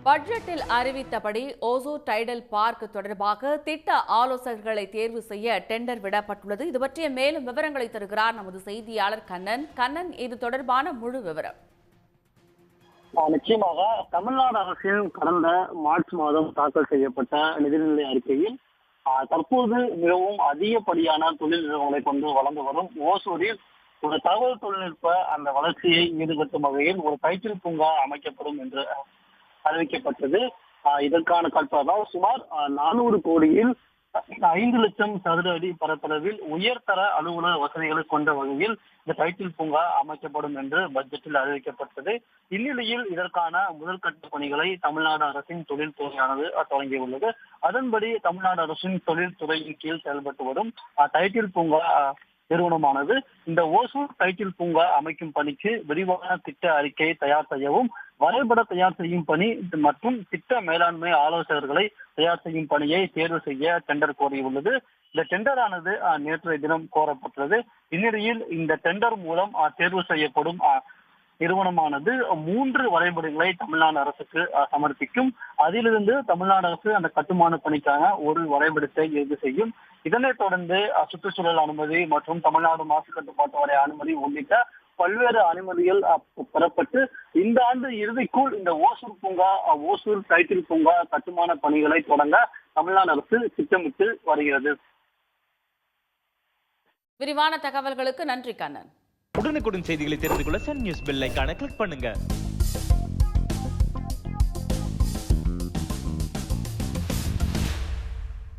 பட்ஜெட்டில் அறிவித்தபடி Hosur tidal park தொடர்பாக திட்ட ஆலோசகர்களை தேர்வு செய்ய டெண்டர் விடப்பட்டுள்ளது. இது பற்றிய மேலும் விவரங்களை தருகிறார் நமது செய்தியாளர் கண்ணன். கண்ணன், இது தொடர்பான முழு விவரம். நிச்சயமாக தமிழ்நாடு அரசின் கடந்த மார்ச் மாதம் தாக்கல் செய்யப்பட்ட நிதிநிலை அறிக்கையில் தற்போது மிகவும் அதிகப்படியான தொழில் நிறுவனங்களை கொண்டு வளர்ந்து வரும் ஓசூரில் ஒரு தகவல் தொழில்நுட்ப அந்த வளர்ச்சியை ஈடுபடுத்தும் வகையில் ஒரு டைட்டில் பூங்கா அமைக்கப்படும் என்று அறிவிக்கப்பட்டது. இதற்கான கட்டணம் சுமார் 400 கோடியில் 5 லட்சம் சதுர அடி பரப்பளவில் உயர்தர அலுவலக வசதிகளை கொண்ட வகையில் இந்த டைட்டில் பூங்கா அமைக்கப்படும் என்று பட்ஜெட்டில் அறிவிக்கப்பட்டது. இந்நிலையில் இதற்கான முதல் கட்ட பணிகளை தமிழ்நாடு அரசின் தொழில்துறையானது தொடங்கியுள்ளது. அதன்படி தமிழ்நாடு அரசின் தொழில்துறையின் கீழ் செயல்பட்டு வரும் டைட்டில் பூங்கா நிறுவனமானது இந்த ஓசூர் டைட்டில் பூங்கா அமைக்கும் பணிக்கு விரிவான திட்ட அறிக்கையை தயார் செய்யவும், வரைபட தயார் செய்யும் பணி மற்றும் திட்ட மேலாண்மை ஆலோசகர்களை தயார் செய்யும் பணியை தேர்வு செய்ய டெண்டர் கோரியுள்ளது. இந்த டெண்டரானது நேற்றைய தினம் கோரப்பட்டுள்ளது. இந்நிலையில் இந்த டெண்டர் மூலம் தேர்வு செய்யப்படும் நிறுவனமானது 3 வரைபடங்களை தமிழ்நாடு அரசுக்கு சமர்ப்பிக்கும். அதிலிருந்து தமிழ்நாடு அரசு அந்த கட்டுமான பணிக்கான ஒரு வரைபடத்தை இறுதி செய்யும். இதனைத் தொடர்ந்து சுற்றுச்சூழல் அனுமதி மற்றும் தமிழ்நாடு மாசு கட்டுப்பாட்டு வாரிய அனுமதி உள்ளிட்ட பல்வேறு அனுமதிகள் பெறப்பட்டு இந்த ஆண்டு இறுதிக்குள் இந்த ஓசூர் டைட்டில் பூங்கா கட்டுமான பணிகளை தொடங்க தமிழ்நாடு அரசு திட்டமிட்டு வருகிறது. விரிவான தகவல்களுக்கு நன்றி கண்ணன். உடனுக்குடன் செய்திகளை தெரிந்து கொள்ள சன் நியூஸ் பெல் ஐகானை கிளிக் பண்ணுங்க.